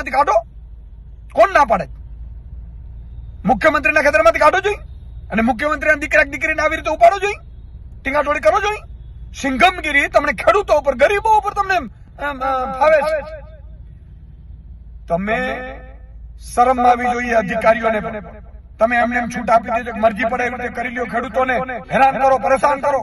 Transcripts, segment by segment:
ખેતરમાંથી કાઢો, કોણ ના પાડે? મુખ્યમંત્રીના ખેતરમાંથી કાઢો જોઈએ અને મુખ્યમંત્રીના દીકરીને આવી રીતે ઉપાડો જોઈએ, ટીંગાટોળી કરો જોઈએ. સિંઘમગીરી તમને ખેડૂતો ઉપર, ગરીબો ઉપર તમને ફાવે છે. તમે શરમ આવી જોઈએ અધિકારીઓને. તમે એમને એમ છૂટ આપી દીધી, મરજી પડે એવી રીતે કરી લ્યો, ખેડૂતોને હેરાન કરો, પરેશાન કરો.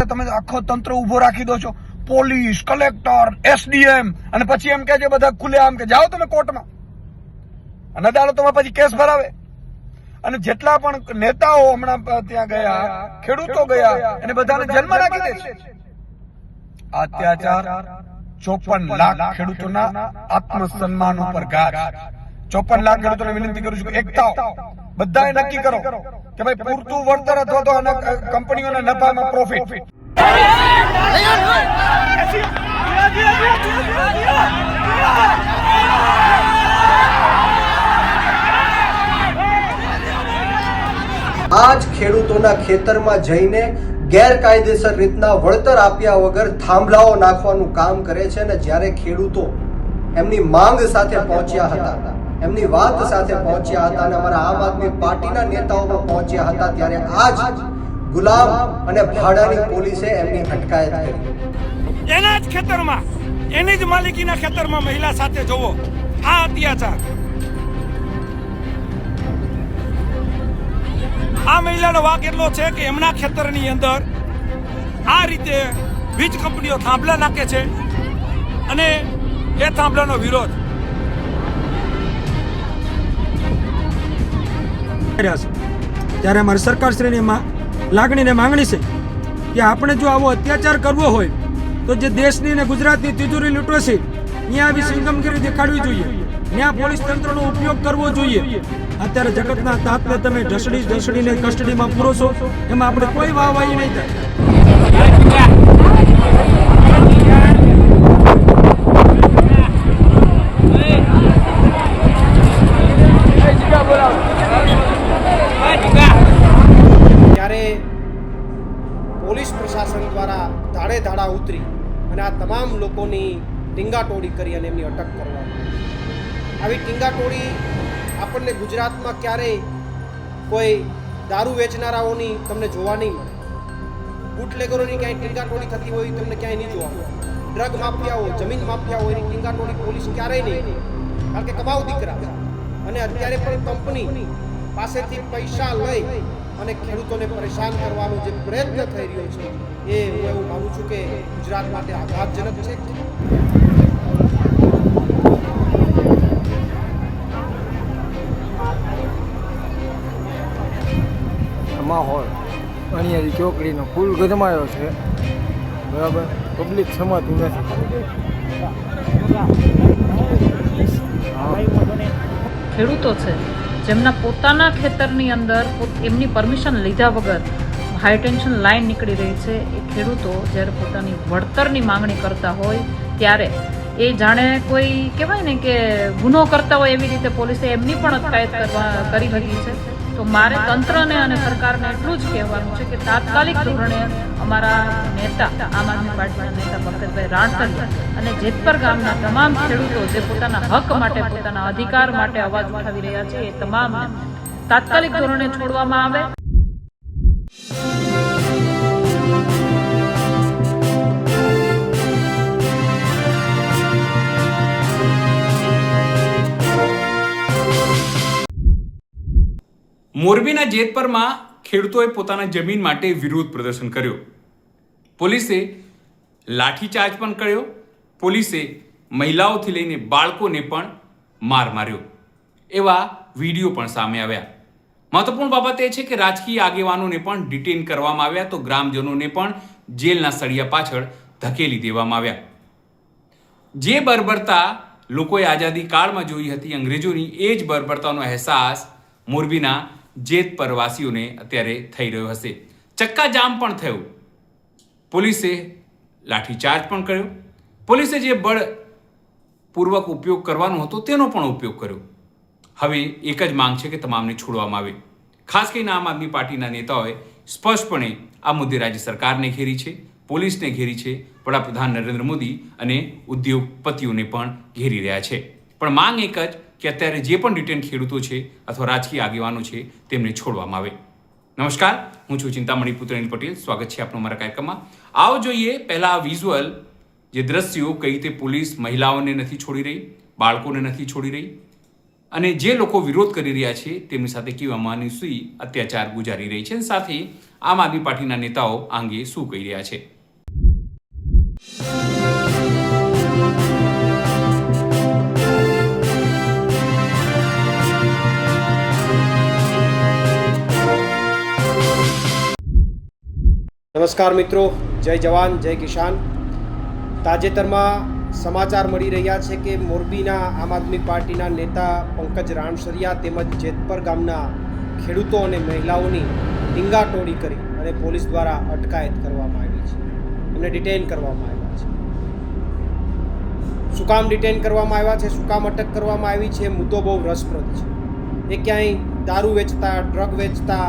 તમે આખો તંત્ર ઉભો રાખી દો છો, પોલીસ, કલેક્ટર, SDM, અને પછી એમ કે છે બધા ખુલે આમ કે જાઓ તમે કોર્ટમાં, અને અદાલતોમાં પછી કેસ ભરાવે. અને જેટલા પણ નેતાઓ હમણાં ત્યાં ગયા, ખેડૂતો ગયા, અને બધાને જેલમાં નાખી દે છે. અત્યાચાર 54 લાખ ખેડૂતોના આત્મસન્માન ઉપર ઘા છે. 54 લાખ ખેડૂતોને વિનંતી કરું છું કે એક થાઓ, બધાએ નક્કી કરો કે ભાઈ પૂરતું વળતર અથવા તો કંપનીઓના નફામાં પ્રોફિટ. આજ ખેડૂતોના ખેતરમાં જઈને ગેરકાયદેસર રીતના વળતર આપ્યા વગર થાંભલાઓ નાખવાનું કામ કરે છે. અને જ્યારે ખેડૂતો એમની માંગ સાથે પહોંચ્યા હતા, એમની વાત સાથે પહોંચ્યા હતા અને અમારા આમ આદમી પાર્ટીના નેતાઓમાં પહોંચ્યા હતા, ત્યારે આજ ગુલામ અને ભાડાની પોલીસે એમની અટકાયત કરી. એના જ ખેતરમાં, એની જ માલિકીના ખેતરમાં મહિલા સાથે જોવો આ અત્યાચાર. આ મહિલાનો વાક એટલો છે કે એમના ખેતરની અંદર આ રીતે વીજ કંપનીઓ થાંભલા નાખે છે અને એ થાંભલાનો વિરોધ કર્યા છે. ત્યારે અમારી સરકારશ્રીની લાગણીને માંગણી છે કે આપણે જો આવો અત્યાચાર કરવો હોય તો જે દેશની અને ગુજરાતની તિજોરી લૂંટો છે ત્યાં આવી સિંઘમગીરી દેખાડવી જોઈએ, ત્યાં પોલીસ તંત્રનો ઉપયોગ કરવો જોઈએ. અત્યારે જગતના તાતને તમે ઢસડીને કસ્ટડીમાં પૂરો છો, એમાં આપણે કોઈ વાહવાહી નહીં થાય. ત્યારે પોલીસ પ્રશાસન દ્વારા ધાડે ધાડા ઉતરી અને આ તમામ લોકોની ટીંગાટોળી કરી અને એમની અટક કરવામાં આવી. ટીંગાટોળી આપણને ગુજરાતમાં ક્યારેય કોઈ દારૂ વેચનારાઓની તમને જોવા નહીં મળે, બુટલેગરોની ક્યાંય ટીંગાટોળી થતી હોય તમને ક્યાંય નહીં જોવા મળે, ડ્રગ માફિયાઓ, જમીન માફિયાઓ એની ટીંગાટોળી પોલીસ ક્યારેય નહીં, કારણ કે કમાઉ દીકરા છે. અને અત્યારે પણ કંપની પાસેથી પૈસા લઈ અને ખેડૂતોને પરેશાન કરવાનો જે પ્રયત્ન થઈ રહ્યો છે એ હું એવું માનું છું કે ગુજરાત માટે આઘાતજનક છે. માહોલ અણિયારી ચોકડીનો ફૂલ ગરમાયો છે, બરાબર. પબ્લિક સમાતી નથી. ખેડૂતો છે જેમના પોતાના ખેતરની અંદર એમની પરમિશન લીધા વગર હાઈ ટેન્શન લાઈન નીકળી રહી છે, એ ખેડૂતો જ્યારે પોતાની વળતરની માંગણી કરતા હોય ત્યારે એ જાણે કોઈ કહેવાય ને કે ગુનો કરતા હોય એવી રીતે પોલીસે એમની પણ અટકાયત કરી રહી છે. તો મારે તંત્રને અને સરકારને એટલું જ કહેવાનું છે કે તાત્કાલિક ધોરણે અમારા નેતા, આમ આદમી પાર્ટીના નેતા પંકજભાઈ રાણસરિયા અને જેતપર ગામના તમામ ખેડૂતો જે પોતાના હક માટે, પોતાના અધિકાર માટે અવાજ ઉઠાવી રહ્યા છે, એ તમામને તાત્કાલિક ધોરણે છોડવામાં આવે. મોરબીના જેતપરમાં ખેડૂતોએ પોતાના જમીન માટે વિરોધ પ્રદર્શન કર્યો. પોલીસે લાઠીચાર્જ પણ કર્યો. પોલીસે મહિલાઓથી લઈને બાળકોને પણ માર માર્યો. એવા વિડીયો પણ સામે આવ્યા. મહત્વપૂર્ણ બાબત એ છે કે રાજકીય આગેવાનોને પણ ડિટેન કરવામાં આવ્યા, તો ગ્રામજનોને પણ જેલના સળિયા પાછળ ધકેલી દેવામાં આવ્યા. જે બર્બરતા લોકોએ આઝાદી કાળમાં જોઈ હતી અંગ્રેજોની, એ જ બર્બરતાનો અહેસાસ મોરબીના જેતપર વાસીઓને અત્યારે થઈ રહ્યો હશે. ચક્કાજામ પણ થયું. પોલીસે લાઠીચાર્જ પણ કર્યો. પોલીસે જે બળપૂર્વક ઉપયોગ કરવાનો હતો તેનો પણ ઉપયોગ કર્યો. હવે એક જ માંગ છે કે તમામને છોડવામાં આવે. ખાસ કરીને આમ આદમી પાર્ટીના નેતાઓએ સ્પષ્ટપણે આ મુદ્દે રાજ્ય સરકારને ઘેરી છે, પોલીસને ઘેરી છે, વડાપ્રધાન નરેન્દ્ર મોદી અને ઉદ્યોગપતિઓને પણ ઘેરી રહ્યા છે. પણ માંગ એક જ કે અત્યારે જે પણ ડિટેન ખેડૂતો છે અથવા રાજકીય આગેવાનો છે તેમને છોડવામાં આવે. નમસ્કાર, હું છું ચિંતામણી પુત્ર અનિલ પટેલ. સ્વાગત છે આપનું અમારા કાર્યક્રમમાં. આવો જોઈએ પહેલા આ વિઝ્યુઅલ, જે દ્રશ્યો કઈ રીતે પોલીસ મહિલાઓને નથી છોડી રહી, બાળકોને નથી છોડી રહી અને જે લોકો વિરોધ કરી રહ્યા છે તેમની સાથે કેવા અમાનુષી અત્યાચાર ગુજારી રહી છે, સાથે આમ આદમી પાર્ટીના નેતાઓ આ અંગે શું કહી રહ્યા છે. નમસ્કાર મિત્રો, જય જવાન જય કિસાન. તાજેતરમાં સમાચાર મળી રહ્યા છે કે મોરબીના આમ આદમી પાર્ટીના નેતા પંકજ રાણસરિયા તેમજ જેતપર ગામના ખેડૂતો અને મહિલાઓની ટીંગાટોળી કરી અને પોલીસ દ્વારા અટકાયત કરવામાં આવી છે. એમને ડિટેઇન કરવામાં આવ્યા છે. શું કામ ડિટેઇન કરવામાં આવ્યા છે, શું કામ અટક કરવામાં આવી છે, મુદ્દો બહુ રસપ્રદ છે. એ ક્યાંય દારૂ વેચતા, ડ્રગ વેચતા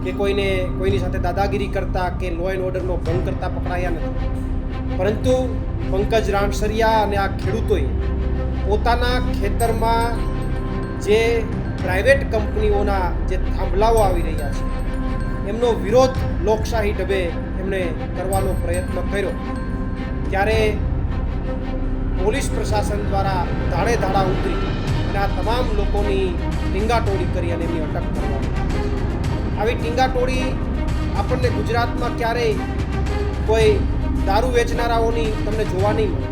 કે કોઈની સાથે દાદાગીરી કરતા કે લો એન્ડ ઓર્ડરનો ભંગ કરતા પકડાયા નથી, પરંતુ પંકજ રાણસરિયા અને આ ખેડૂતોએ પોતાના ખેતરમાં જે પ્રાઇવેટ કંપનીઓના જે થાંભલાઓ આવી રહ્યા છે એમનો વિરોધ લોકશાહી ઢબે એમણે કરવાનો પ્રયત્ન કર્યો, ત્યારે પોલીસ પ્રશાસન દ્વારા ધાડે ધાડા ઉતરી અને આ તમામ લોકોની ટીંગાટોળી કરી અને એમની અટક કરવામાં આવી. ટીંગાટોળી આપણને ગુજરાતમાં ક્યારેય કોઈ દારૂ વેચનારાઓની તમને જોવા નહીં મળે,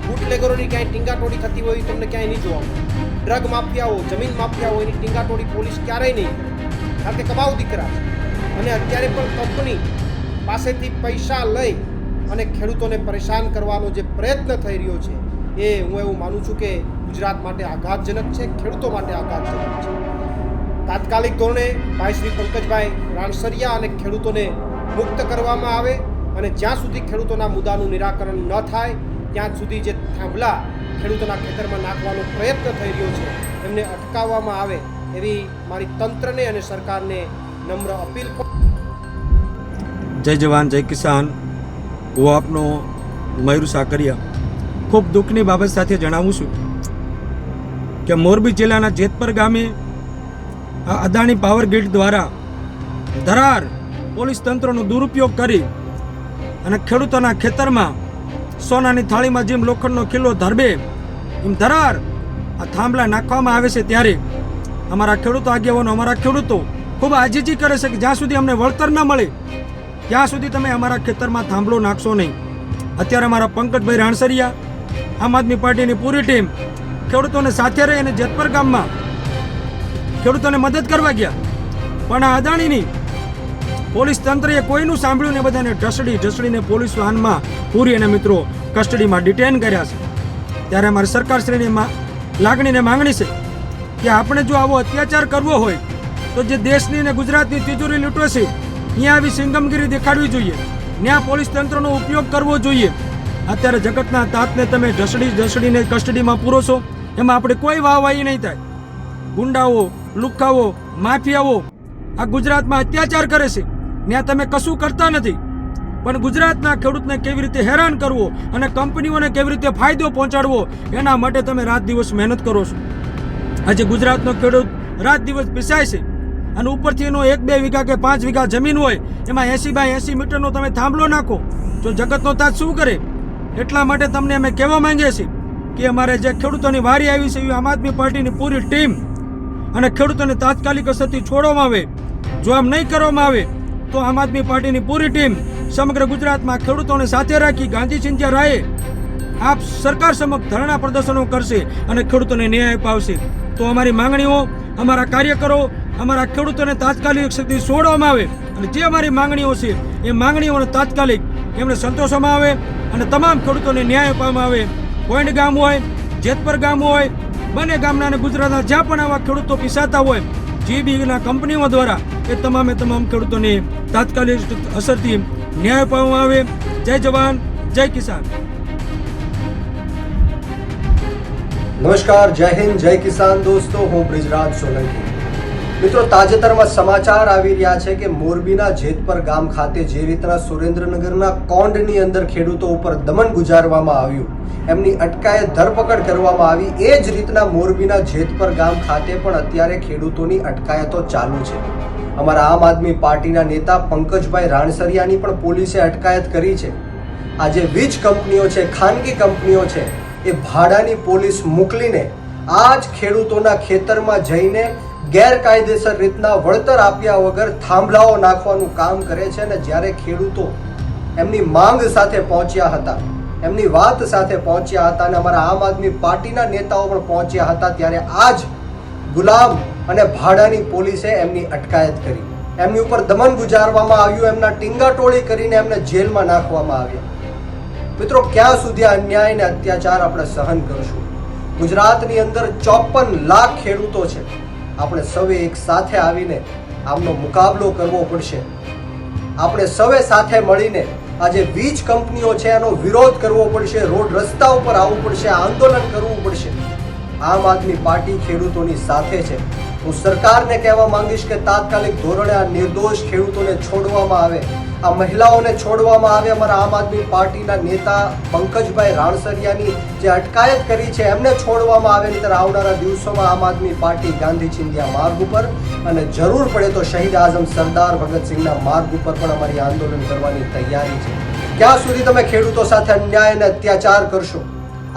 બુટલેગરોની ક્યાંય ટીંગાટોળી થતી હોય તમને ક્યાંય નહીં જોવા મળે, ડ્રગ માફિયાઓ, જમીન માફિયાઓ એની ટીંગાટોળી પોલીસ ક્યારેય નહીં કરે, કારણ કે કમાઉ દીકરા છે. અને અત્યારે પણ કંપની પાસેથી પૈસા લઈ અને ખેડૂતોને પરેશાન કરવાનો જે પ્રયત્ન થઈ રહ્યો છે એ હું એવું માનું છું કે ગુજરાત માટે આઘાતજનક છે, ખેડૂતો માટે આઘાતજનક છે. તાત્કાલિક ધોરણે ભાઈ શ્રી પંકજભાઈ રાણસરિયા અને ખેડૂતોને મુક્ત કરવામાં આવે અને જ્યાં સુધી ખેડૂતોના મુદ્દાનું નિરાકરણ ન થાય ત્યાં સુધી જે થાંભલા ખેડૂતોના ખેતરમાં નાખવાનો પ્રયત્ન થઈ રહ્યો છે એમને અટકાવવામાં આવે એવી મારી તંત્રને અને સરકારને નમ્ર અપીલ. જય જવાન જય કિસાન. હું આપનો મયુર સાકરિયા ખૂબ દુઃખની બાબત સાથે જણાવું છું કે મોરબી જિલ્લાના જેતપર ગામે આ અદાણી પાવર ગ્રીડ દ્વારા ધરાર પોલીસ તંત્રનો દુરુપયોગ કરી અને ખેડૂતોના ખેતરમાં સોનાની થાળીમાં જેમ લોખંડનો કિલ્લો ધરબે એમ ધરાર આ થાંભલા નાખવામાં આવે છે, ત્યારે અમારા ખેડૂતો આગેવાનો, અમારા ખેડૂતો ખૂબ આજીજી કરે છે કે જ્યાં સુધી અમને વળતર ન મળે ત્યાં સુધી તમે અમારા ખેતરમાં થાંભલો નાખશો નહીં. અત્યારે અમારા પંકજભાઈ રાણસરિયા, આમ આદમી પાર્ટીની પૂરી ટીમ ખેડૂતોને સાથે રહી અને જેતપર ગામમાં ખેડૂતોને મદદ કરવા ગયા, પણ આ અદાણીની પોલીસ તંત્રએ કોઈનું સાંભળ્યું ને બધાને ઢસડીને પોલીસ વાહનમાં પૂરી અને મિત્રો કસ્ટડીમાં ડિટેન કર્યા છે. ત્યારે અમારી સરકારશ્રીની લાગણીને માંગણી છે કે આપણે જો આવો અત્યાચાર કરવો હોય તો જે દેશની અને ગુજરાતની તિજોરી લૂંટો છે ત્યાં આવી સિંગમગીરી દેખાડવી જોઈએ, ત્યાં પોલીસ તંત્રનો ઉપયોગ કરવો જોઈએ. અત્યારે જગતના તાતને તમે ઢસડીને કસ્ટડીમાં પૂરો છો, એમાં આપણે કોઈ વાહવાહી નહીં થાય. ગુંડાઓ, લુખ્ખાઓ, માફિયાઓ આ ગુજરાતમાં અત્યાચાર કરે છે, ત્યાં તમે કશું કરતા નથી, પણ ગુજરાતના ખેડૂતને કેવી રીતે હેરાન કરવો અને કંપનીઓને કેવી રીતે ફાયદો પહોંચાડવો એના માટે તમે રાત દિવસ મહેનત કરો છો. આજે ગુજરાતનો ખેડૂત રાત દિવસ પીસાય છે અને ઉપરથી એનો 1-2 વીઘા કે 5 વીઘા જમીન હોય એમાં 80x80 મીટરનો તમે થાંભલો નાખો તો જગતનો તાજ શું કરે? એટલા માટે તમને અમે કહેવા માંગીએ છીએ કે અમારે જે ખેડૂતોની વારી આવી છે એવી આમ આદમી પાર્ટીની પૂરી ટીમ અને ખેડૂતોને તાત્કાલિક અસરથી છોડવામાં આવે. જો આમ નહીં કરવામાં આવે તો આમ આદમી પાર્ટીની પૂરી ટીમ સમગ્ર ગુજરાતમાં ખેડૂતોને સાથે રાખી ગાંધી ચિંધ્યા રાહે આપ સરકાર સમક્ષ ધરણા પ્રદર્શનો કરશે અને ખેડૂતોને ન્યાય અપાવશે. તો અમારી માંગણીઓ, અમારા કાર્યકરો, અમારા ખેડૂતોને તાત્કાલિક શક્તિ છોડવામાં આવે અને જે અમારી માંગણીઓ છે એ માંગણીઓને તાત્કાલિક એમને સંતોષવામાં આવે અને તમામ ખેડૂતોને ન્યાય આપવામાં આવે. કોઈડ ગામ હોય, જેતપર ગામ હોય, બંને ગામના અને ગુજરાતના જ્યાં પણ આવા ખેડૂતો પીસાતા હોય જીબીના કંપનીઓ દ્વારા એ તમામ ખેડૂતોને તાત્કાલિક અસરથી ન્યાય આપવામાં આવે. જય જવાન જય કિસાન. નમસ્કાર, જય હિન્દ, જય કિસાન દોસ્તો, હું બ્રિજરાજ સોલંકી. મિત્રો, તાજેતરમાં સમાચાર આવી રહ્યા છે કે મોરબીના જેતપર ગામ ખાતે જે રીતના સુરેન્દ્રનગરના કોંડની અંદર ખેડૂતો ઉપર દમન ગુજારવામાં આવ્યું, એમની અટકાયત ધરપકડ કરવામાં આવી, એ જ રીતના મોરબીના જેતપર ગામ ખાતે પણ અત્યારે ખેડૂતોની અટકાયતો ચાલુ છે. અમારા આમ આદમી પાર્ટીના નેતા પંકજભાઈ રાણસરિયાની પણ પોલીસે અટકાયત કરી છે. આ જે વીજ કંપનીઓ છે, ખાનગી કંપનીઓ છે, એ ભાડાની પોલીસ મોકલીને આ જ ખેડૂતોના ખેતરમાં જઈને ગેરકાયદેસર રીતના વળતર આપ્યા વગર થાંભલાઓ નાખવાનું કામ કરે છે. અને જ્યારે ખેડૂતો એમની માંગ સાથે પહોંચ્યા હતા, એમની વાત સાથે પહોંચ્યા હતા અને અમારા આમ આદમી પાર્ટીના નેતાઓ પણ પહોંચ્યા હતા, ત્યારે આ જ ગુલામ અને ભાડાની પોલીસે એમની અટકાયત કરી, એમની ઉપર દમન ગુજારવામાં આવ્યું, એમના ટીંગાટોળી કરીને એમને જેલમાં નાખવામાં આવ્યા. મિત્રો, ક્યાં સુધી આ અન્યાય અને અત્યાચાર આપણે સહન કરશું? ગુજરાતની અંદર 54 લાખ ખેડૂતો છે. આપણે સૌએ એક સાથે આવીને આમનો મુકાબલો કરવો પડશે. આપણે સૌએ સાથે મળીને આ જે વીજ કંપનીઓ છે એનો વિરોધ કરવો પડશે, રોડ રસ્તા ઉપર આવવું પડશે, આંદોલન કરવું પડશે. આમ આદમી પાર્ટી ખેડૂતોની સાથે છે. હું સરકારને કહેવા માંગીશ કે તાત્કાલિક ધોરણે આ નિર્દોષ ખેડૂતોને છોડવામાં આવે, આ મહિલાઓને છોડવામાં આવે. અમારા આમ આદમી પાર્ટીના નેતા પંકજભાઈ રાણસરિયાની જે અટકાયત કરી છે એમને છોડવામાં આવે. નહીંતર આવનારા દિવસોમાં આમ આદમી પાર્ટી ગાંધી ચિંધ્યા માર્ગ ઉપર અને જરૂર પડે તો શહીદ આઝમ સરદાર ભગતસિંહના માર્ગ ઉપર પણ અમારી આંદોલન કરવાની તૈયારી છે. ક્યાં સુધી તમે ખેડૂતો સાથે અન્યાય અને અત્યાચાર કરશો?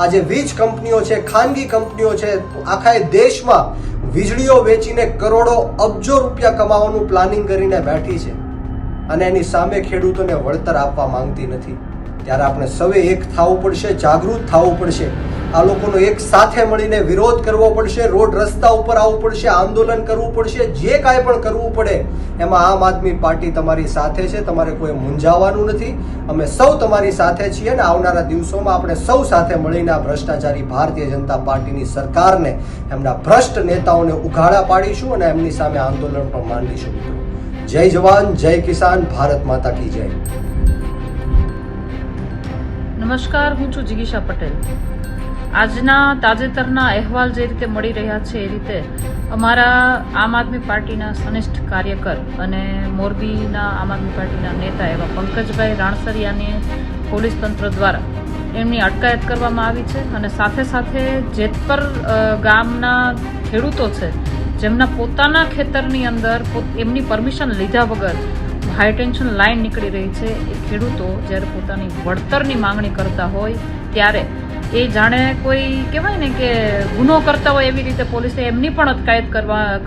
આ જે વીજ કંપનીઓ છે, ખાનગી કંપનીઓ છે, આખા દેશમાં વીજળીઓ વેચીને કરોડો અબજો રૂપિયા કમાવાનું પ્લાનિંગ કરીને બેઠી છે અને એની સામે ખેડૂતોને વળતર આપવા માંગતી નથી. ત્યારે આપણે સૌએ એક થવું પડશે, જાગૃત થવું પડશે. આ લોકોનો એક સાથે મળીને વિરોધ કરવો પડશે, રોડ રસ્તા ઉપર આવવું પડશે, આંદોલન કરવું પડશે. જે કાંઈ પણ કરવું પડે એમાં આમ આદમી પાર્ટી તમારી સાથે છે. તમારે કોઈ મૂંઝાવાનું નથી. અમે સૌ તમારી સાથે છીએ અને આવનારા દિવસોમાં આપણે સૌ સાથે મળીને આ ભ્રષ્ટાચારી ભારતીય જનતા પાર્ટીની સરકારને, એમના ભ્રષ્ટ નેતાઓને ઉઘાડા પાડીશું અને એમની સામે આંદોલન પણ માંડીશું. જય જવાન, જય કિસાન, ભારત માતા કી જય. નમસ્કાર, હું છું જિગીશા પટેલ. આજના તાજેતરના અહેવાલ જે રીતે મળી રહ્યા છે એ રીતે અમારા આમ આદમી પાર્ટીના સનિષ્ઠ કાર્યકર અને મોરબીના આમ આદમી પાર્ટીના નેતા એવા પંકજભાઈ રાણસરિયાને પોલીસ તંત્ર દ્વારા એમની અટકાયત કરવામાં આવી છે. અને સાથે સાથે જેતપર ગામના ખેડૂતો છે જેમના પોતાના ખેતરની અંદર એમની પરમિશન લીધા વગર હાઈ ટેન્શન લાઇન નીકળી રહી છે, એ ખેડૂતો જ્યારે પોતાની વળતરની માંગણી કરતા હોય ત્યારે એ જાણે કોઈ કહેવાય ને કે ગુનો કરતા હોય એવી રીતે પોલીસે એમની પણ અટકાયત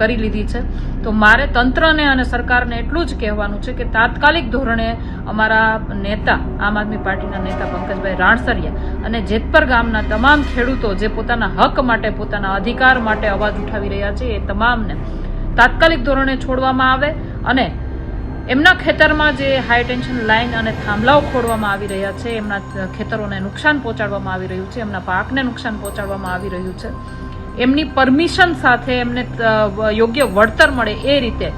કરી લીધી છે. તો મારે તંત્રને અને સરકારને એટલું જ કહેવાનું છે કે તાત્કાલિક ધોરણે અમારા નેતા, આમ આદમી પાર્ટીના નેતા પંકજભાઈ રાણસરિયા અને જેતપર ગામના તમામ ખેડૂતો જે પોતાના હક માટે, પોતાના અધિકાર માટે અવાજ ઉઠાવી રહ્યા છે, એ તમામને તાત્કાલિક ધોરણે છોડવામાં આવે અને એમના ખેતરમાં જે હાઈ ટેન્શન લાઇન અને થાંભલાઓ ખોડવામાં આવી રહ્યા છે, એમના ખેતરોને નુકસાન પહોંચાડવામાં આવી રહ્યું છે, એમના પાકને નુકસાન પહોંચાડવામાં આવી રહ્યું છે, એમની પરમિશન સાથે એમને યોગ્ય વળતર મળે એ રીતે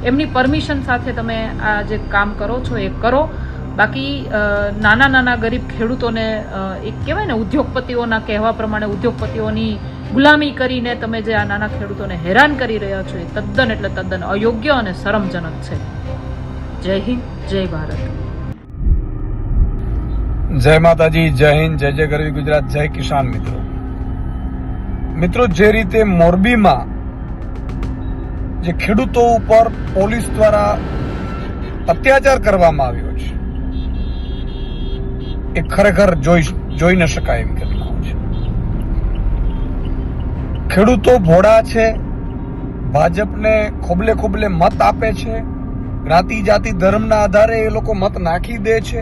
એમની પરમિશન સાથે તમે આ જે કામ કરો છો એ કરો. બાકી નાના નાના ગરીબ ખેડૂતોને એક કહેવાય ને ઉદ્યોગપતિઓના કહેવા પ્રમાણે ઉદ્યોગપતિઓની ગુલામી કરીને તમે જે આ નાના ખેડૂતોને હેરાન કરી રહ્યા છો એ તદ્દન એટલે તદ્દન અયોગ્ય અને શરમજનક છે. જય હિન્દ, જય ભારત. જય માતાજી, જય હિન્દ, જય જય ગરવી ગુજરાત, જય કિસાન. મિત્રો, જે રીતે મોરબીમાં જે ખેડૂતો ઉપર પોલીસ દ્વારા અત્યાચાર કરવામાં આવ્યો છે એ ખરેખર જોઈ ન શકાય એવી ઘટનાઓ છે. ખેડૂતો ભોળા છે, ભાજપને ખોબલે ખોબલે મત આપે છે, જ્ઞાતિ જાતિ ધર્મના આધારે એ લોકો મત નાખી દે છે,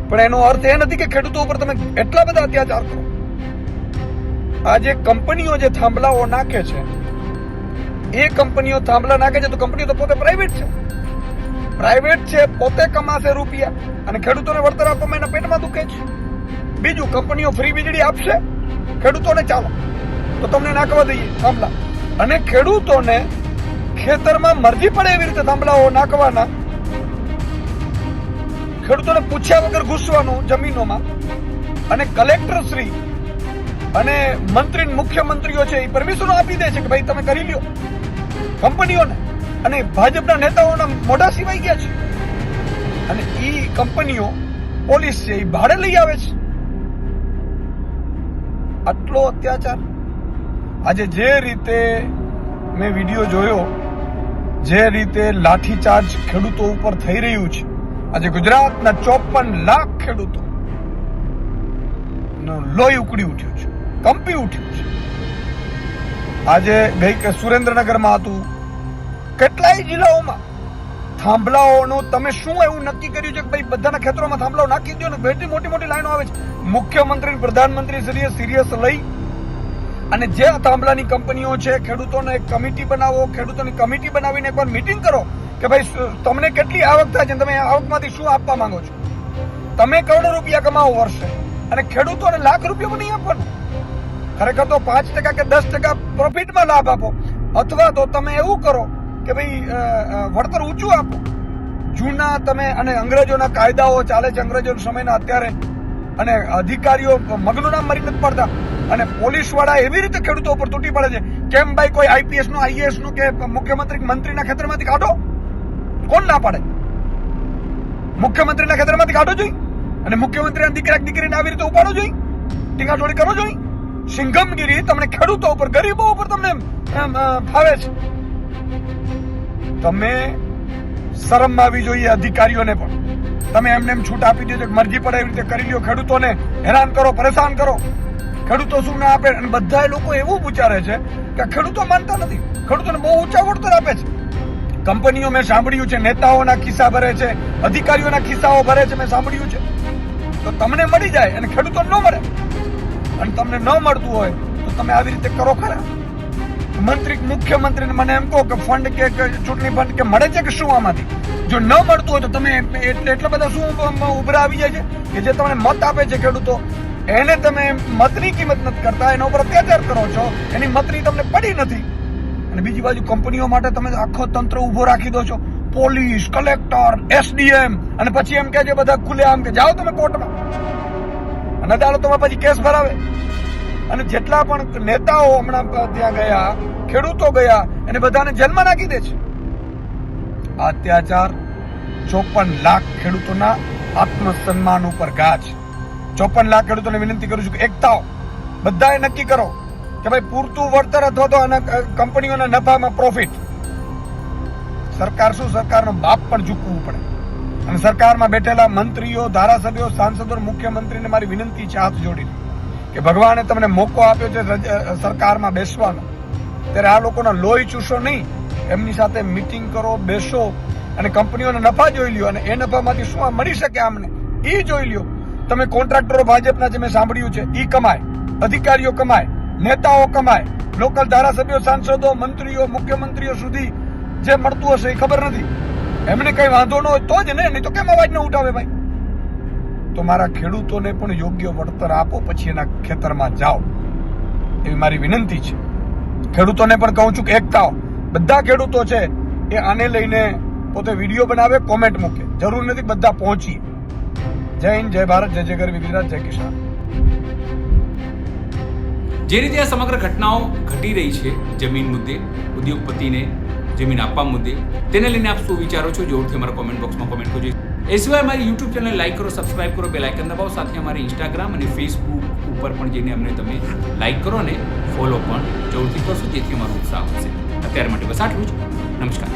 પણ એનો અર્થ એ નથી કે ખેડૂતો ઉપર તમે એટલા બધા અત્યાચાર કરો. આ જે કંપનીઓ જે થાંભલાઓ નાખે છે, એ કંપનીઓ થાંભલા નાખે છે તો કંપનીઓ તો પોતે પ્રાઇવેટ છે, પોતે કમાશે રૂપિયા અને ખેડૂતોને વળતર આપવામાં એના પેટમાં દુખે છે. બીજું, કંપનીઓ ફ્રી વીજળી આપશે ખેડૂતોને, ચાલો તો તમને નાખવા દઈએ થાંભલા, અને ખેડૂતોને ખેતરમાં મરજી પડે એવી રીતે થાંભલાઓ નાખવાના, ખેડૂતોને પૂછ્યા વગર ઘૂસવાનું જમીનોમાં. અને કલેક્ટર શ્રી અને મંત્રી મુખ્યમંત્રીઓ છે એ પરમિશન આપી દે છે કે ભાઈ તમે કરી લ્યો કંપનીઓને, અને ભાજપના નેતાઓના મોઢા સિવાય ગયા છે, અને ઈ કંપનીઓ પોલીસ છે એ ભાડે લઈ આવે છે. આટલો અત્યાચાર. આજે જે રીતે મેં વિડીયો જોયો, જે રીતે લાઠીચાર્જ ખેડૂતો ઉપર થઈ રહ્યું છે, આજે ગુજરાતના 54 લાખ ખેડૂતો લોહી ઉકળી ઉઠ્યું છે, કંપી ઉઠ્યું છે. આજે ગઈ સુરેન્દ્રનગરમાં હતું, કેટલાય જિલ્લાઓમાં થાંભલાઓનું તમે શું એવું નક્કી કર્યું છે કે ભાઈ બધાના ખેતરોમાં થાંભલાઓ નાખી દો ને? કેટલી મોટી મોટી લાઈનો આવે છે. મુખ્યમંત્રી પ્રધાનમંત્રી શ્રીએ સિરિયસ લઈ અને જે થાંભલાની કંપનીઓ છે, ખેડૂતોને એક કમિટી બનાવો, ખેડૂતોની કમિટી બનાવીને એકવાર મીટિંગ કરો કે ભાઈ તમને કેટલી આવક થાય છે, તમે આવકમાંથી શું આપવા માંગો છો. તમે કરોડો રૂપિયા કમાવો વર્ષે અને ખેડૂતોને લાખ રૂપિયા નહીં આપવાનું. ખરેખર તો 5% કે 10% પ્રોફિટમાં લાભ આપો, અથવા તો તમે એવું કરો કે ભાઈ વળતર ઊંચું આપો. જૂના તમે અને અંગ્રેજોના કાયદાઓ ચાલે છે, અંગ્રેજોના સમયના અત્યારે, અને અધિકારીઓ મગનું નામ મરી નથી પડતા, અને પોલીસ વાળા એવી રીતે ખેડૂતો ઉપર તૂટી પડે છે. કેમ ભાઈ કોઈ આઈપીએસ નું, આઈએએસ નું કે મુખ્યમંત્રી મંત્રીના ખેતરમાંથી કાઢો? કોણ ના પાડે? મુખ્યમંત્રીના ખેતરમાંથી કાઢો જોઈએ, અને મુખ્યમંત્રીના દીકરીને આવી રીતે ઉપાડો જોઈએ, ટીંગાટોળી કરો જોઈએ. સિંઘમગીરી તમને ખેડૂતો ઉપર, ગરીબો ઉપર તમને ફાવે છે. તમે શરમ આવી જોઈએ અધિકારીઓને પણ. તમે એમને એમ છૂટ આપી દેજો કે મરજી પડે એવી રીતે કરી લ્યો, ખેડૂતોને હેરાન કરો, પરેશાન કરો. ખેડૂતો શું ના આપે? અને બધા લોકો એવું વિચારે છે કે ખેડૂતો માનતા નથી, ખેડૂતોને બહુ ઊંચા વળતર આપે છે. કંપનીઓ મેં સાંભળ્યું છે નેતાઓના ખિસ્સા ભરે છે, અધિકારીઓના ખિસ્સાઓ ભરે છે, મેં સાંભળ્યું છે. તો તમને મળી જાય અને ખેડૂતોને ન મળે, અને તમને ન મળતું હોય તો તમે આવી રીતે કરો ખરા? મુખ્યમંત્રીને મને એમ કહો કે ફંડ કે ચૂંટણી ફંડ કે મળે છે કે શું આમાંથી? જો ન મળતું હોય તો તમે એટલા બધા શું ઉભરા આવી જાય છે કે જે તમને મત આપે છે ખેડૂતો, એને તમે મતની કિંમત નથી કરતા, એના ઉપર અત્યાચાર કરો છો, એની મતની તમને પડી નથી. અને બીજી બાજુ કંપનીઓ માટે તમે આખો તંત્ર ઉભો રાખી દો છો, પોલીસ, કલેક્ટર, એસડીએમ, અને પછી એમ કે છે બધા ખુલે આમ કે જાઓ તમે કોર્ટમાં, અને અદાલતોમાં પછી કેસ ભરાવે. અને જેટલા પણ નેતાઓ હમણાં ત્યાં ગયા, ખેડૂતો ગયા, એને બધાને જેલમાં નાખી દે છે. આ અત્યાચાર 54 લાખ ખેડૂતોના આત્મસન્માન ઉપર ઘા છે. 54 લાખ ખેડૂતોને વિનંતી કરું છું કે એકતાઓ, બધાએ નક્કી કરો કે ભાઈ પૂરતું વળતર અથવા તો કંપનીઓના નફામાં પ્રોફિટ. સરકાર શું, સરકારનો બાપ પણ ઝૂકવું પડે. અને સરકારમાં બેઠેલા મંત્રીઓ, ધારાસભ્યો, સાંસદો, મુખ્યમંત્રીને મારી વિનંતી છે હાથ જોડીને કે ભગવાને તમને મોકો આપ્યો છે સરકારમાં બેસવાનો, ત્યારે આ લોકોના લોહી ચૂસો નહીં, એમની સાથે મીટિંગ કરો, બેસો, અને કંપનીઓના નફા જોઈ લ્યો, અને એ નફામાંથી શું મળી શકે આમને એ જોઈ લ્યો. તમે કોન્ટ્રાક્ટરો ભાજપના જે મેં સાંભળ્યું છે એ કમાય, અધિકારીઓ કમાય, નેતાઓ કમાય, લોકલ ધારાસભ્યો, સાંસદો, મંત્રીઓ, મુખ્યમંત્રીઓ સુધી જે મળતું હશે એ ખબર નથી. એમને કઈ વાંધો ન હોય તો જ ને, નહીં તો કેમ અવાજ ન ઉઠાવે ભાઈ? તો મારા ખેડૂતોને પણ યોગ્ય વળતર આપો, પછી એના ખેતરમાં જાઓ, એવી મારી વિનંતી છે. ખેડૂતોને પણ કહું છું કે એકતાઓ, બધા ખેડૂતો છે એ આને લઈને પોતે વિડીયો બનાવે, કોમેન્ટ મૂકે, જરૂર નથી બધા પહોંચીએ. જય હિન્દ, જય ભારત, જય જય ગરવી ગુજરાત, જય કિસાન. જે રીતે આ સમગ્ર ઘટનાઓ ઘટી રહી છે, જમીન મુદ્દે, ઉદ્યોગપતિને જમીન આપવા મુદ્દે, તેને લઈને આપ શું વિચારો છો? જરૂરથી અમારા કોમેન્ટ બોક્સમાં કોમેન્ટ કરજો. એ સિવાય અમારી યુટ્યુબ ચેનલ લાઈક કરો, સબસ્ક્રાઇબ કરો, બેલ આઇકન દબાવો, સાથે અમારી ઇન્સ્ટાગ્રામ અને ફેસબુક ઉપર પણ જઈને અમને તમે લાઈક કરો અને ફોલો પણ જરૂરથી કરશો, જેથી અમારો ઉત્સાહ વધશે. અત્યાર માટે બસ આટલું જ. નમસ્કાર.